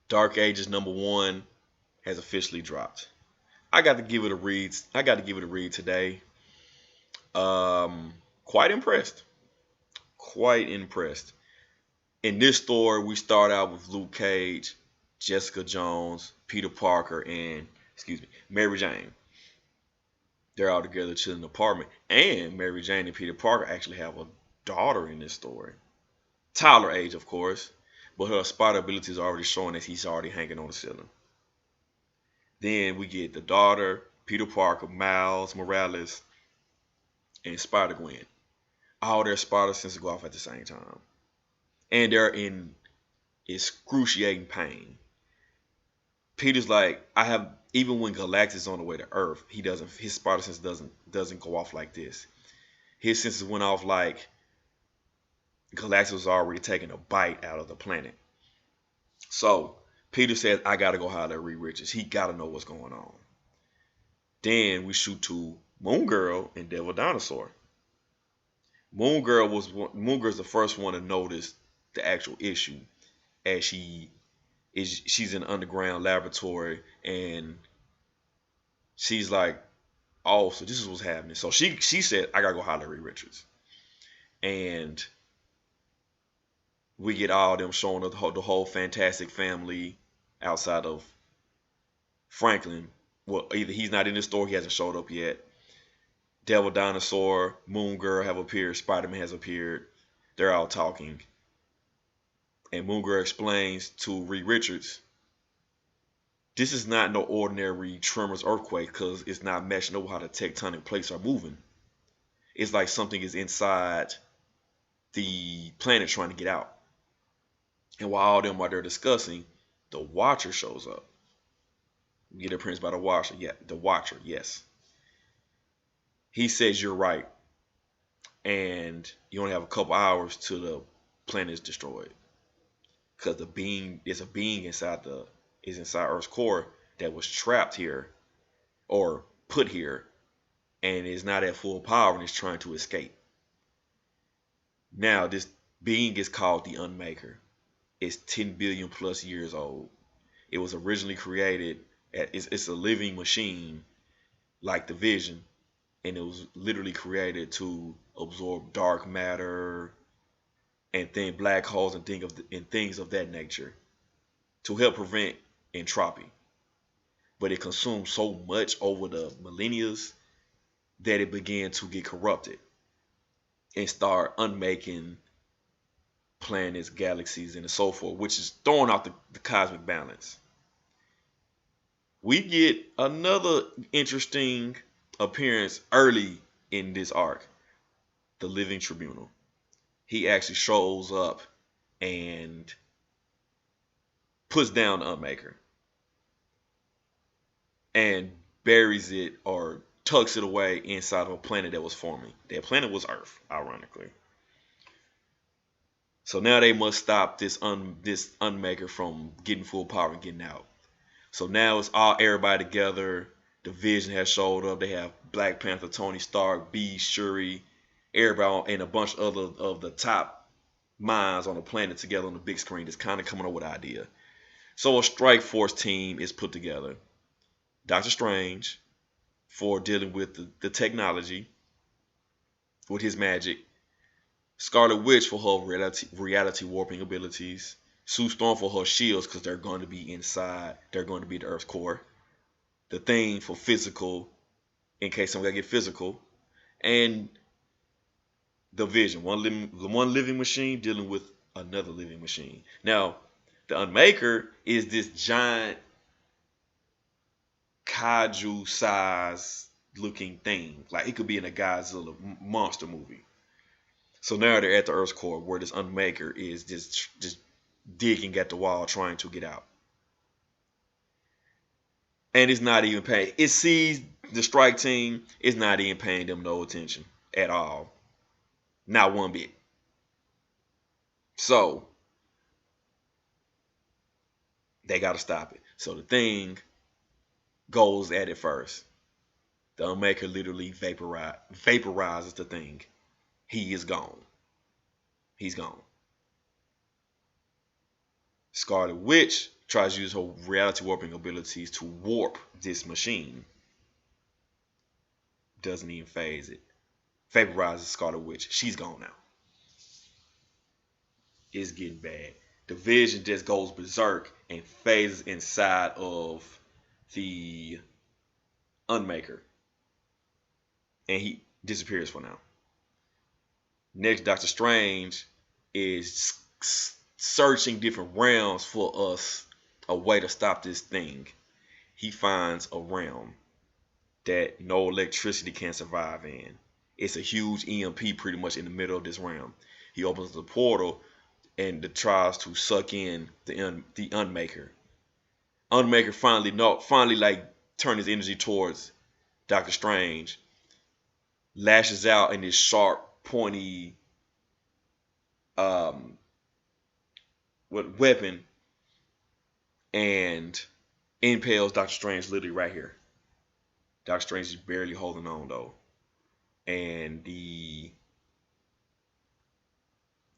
Dark Ages #1 has officially dropped. I got to give it a read. I got to give it a read today. Quite impressed. Quite impressed. In this story, we start out with Luke Cage, Jessica Jones, Peter Parker, and Mary Jane. They're all together chilling in an apartment. And Mary Jane and Peter Parker actually have a daughter in this story. Tyler age, of course, but her spider abilities are already showing that he's already hanging on the ceiling. Then we get the daughter, Peter Parker, Miles Morales, and Spider Gwen. All their spider senses go off at the same time. And they're in excruciating pain. Peter's like, I have even when Galactus is on the way to Earth, his spider sense doesn't go off like this. His senses went off like Galactus was already taking a bite out of the planet. So Peter says, I gotta go holler at Reed Richards. He gotta know what's going on. Then we shoot to Moon Girl and Devil Dinosaur. Moon Girl's the first one to notice the actual issue, as she's in an underground laboratory, and she's like, oh, so this is what's happening. So she said, I gotta go holler at Reed Richards. And we get all of them showing up, the whole Fantastic family outside of Franklin. Well, either he's not in the store, he hasn't showed up yet. Devil Dinosaur, Moon Girl have appeared, Spider-Man has appeared. They're all talking. And Moon Girl explains to Reed Richards, this is not no ordinary tremors earthquake, because it's not meshing over how the tectonic plates are moving. It's like something is inside the planet trying to get out. And while all of them are there discussing, the Watcher shows up. We get appearance by the Watcher. Yeah, the Watcher, yes. He says you're right. And you only have a couple hours till the planet is destroyed. Because there's a being inside Earth's core that was trapped here or put here and is not at full power and is trying to escape. Now this being is called the Unmaker. It's 10 billion plus years old. It was originally created it's a living machine like the Vision, and it was literally created to absorb dark matter and black holes and things of that nature to help prevent entropy. But it consumed so much over the millennia that it began to get corrupted and start unmaking planets, galaxies, and so forth, which is throwing off the cosmic balance. We get another interesting appearance early in this arc, the Living Tribunal. He actually shows up and puts down the Unmaker and buries it or tucks it away inside of a planet that was forming. That planet was Earth, ironically. So now they must stop this Unmaker from getting full power and getting out. So now it's everybody together. The Vision has showed up. They have Black Panther, Tony Stark, Beast, Shuri, everybody, and a bunch of the top minds on the planet together on the big screen. That's kind of coming up with an idea. So a Strike Force team is put together. Doctor Strange for dealing with the technology, with his magic. Scarlet Witch for her reality warping abilities. Sue Storm for her shields, because they're going to be inside. They're going to be the Earth's core. The Thing for physical, in case someone got to get physical. And the Vision, one living machine dealing with another living machine. Now, the Unmaker is this giant kaiju size looking thing. Like it could be in a Godzilla monster movie. So now they're at the Earth's core, where this Unmaker is just digging at the wall trying to get out. And it's not even paying. It sees the strike team. It's not even paying them no attention at all. Not one bit. So they got to stop it. So the Thing goes at it first. The Unmaker literally vaporizes the Thing. He is gone. He's gone. Scarlet Witch tries to use her reality warping abilities to warp this machine. Doesn't even phase it. Vaporizes Scarlet Witch. She's gone now. It's getting bad. The Vision just goes berserk and phases inside of the Unmaker. And he disappears for now. Next, Doctor Strange is searching different realms for us, a way to stop this thing. He finds a realm that no electricity can survive in. It's a huge EMP pretty much in the middle of this realm. He opens the portal and tries to suck in the Unmaker. Unmaker finally like turn his energy towards Doctor Strange, lashes out in this sharp, pointy weapon, and impales Doctor Strange literally right here. Doctor Strange is barely holding on though, and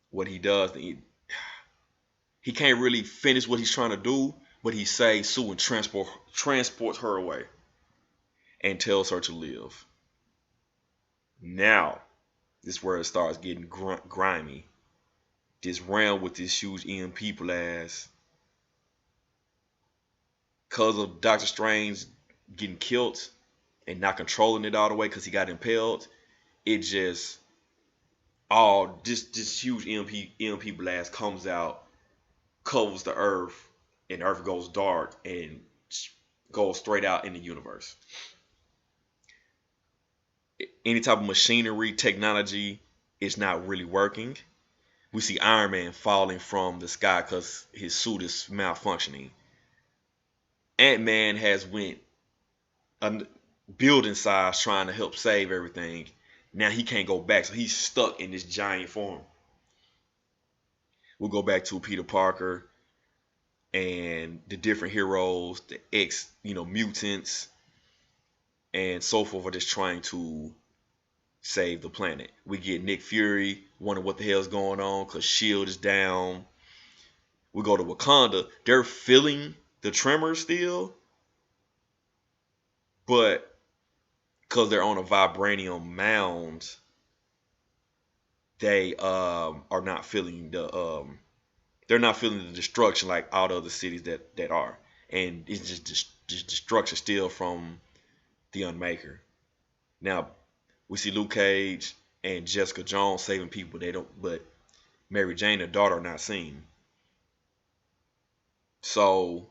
what he does, he can't really finish what he's trying to do, but he saves Sue and transports her away and tells her to live. Now, this is where it starts getting grimy. This realm with this huge EMP blast, because of Doctor Strange getting killed and not controlling it all the way because he got impaled, it just this huge EMP blast comes out, covers the earth, and earth goes dark and goes straight out in the universe. Any type of machinery, technology is not really working. We see Iron Man falling from the sky because his suit is malfunctioning. Ant-Man has went building size trying to help save everything. Now he can't go back, so he's stuck in this giant form. We'll go back to Peter Parker and the different heroes, the mutants, and so forth are just trying to save the planet. We get Nick Fury wondering what the hell's going on because S.H.I.E.L.D. is down. We go to Wakanda. They're feeling the tremors still, but because they're on a vibranium mound, they are not feeling they're not feeling the destruction like all the other cities that are, and it's just destruction still from the Unmaker. Now we see Luke Cage and Jessica Jones saving people. But Mary Jane, their daughter, are not seen. So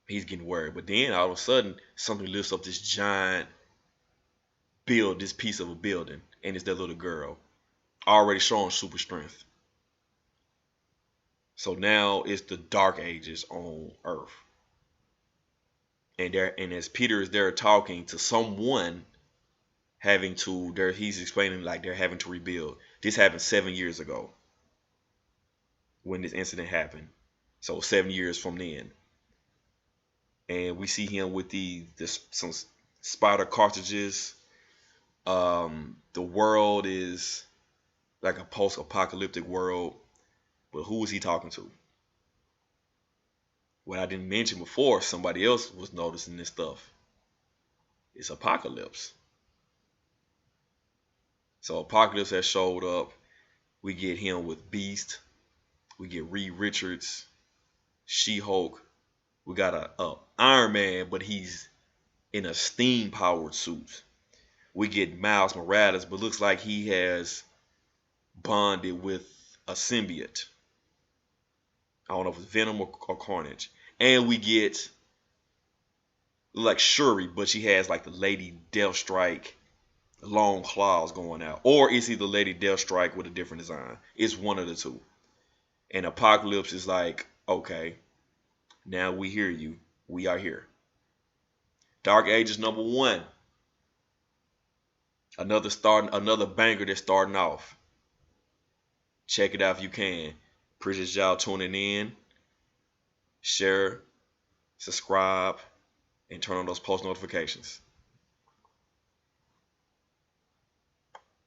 he's getting worried. But then all of a sudden, something lifts up this giant this piece of a building, and it's that little girl, already showing super strength. So now it's the Dark Ages on Earth. And as Peter is there talking to someone, he's explaining like they're having to rebuild. This happened 7 years ago when this incident happened. So 7 years from then. And we see him with some spider cartridges. The world is like a post-apocalyptic world. But who is he talking to? What I didn't mention before, somebody else was noticing this stuff. It's Apocalypse. So Apocalypse has showed up. We get him with Beast. We get Reed Richards, She-Hulk. We got a Iron Man, but he's in a steam-powered suit. We get Miles Morales, but looks like he has bonded with a symbiote. I don't know if it's Venom or Carnage. And we get like Shuri, but she has like the Lady Deathstrike long claws going out. Or it's either Lady Deathstrike with a different design. It's one of the two. And Apocalypse is like, okay, now we hear you. We are here. Dark Ages #1. Another banger that's starting off. Check it out if you can. Appreciate y'all tuning in. Share, subscribe, and turn on those post notifications.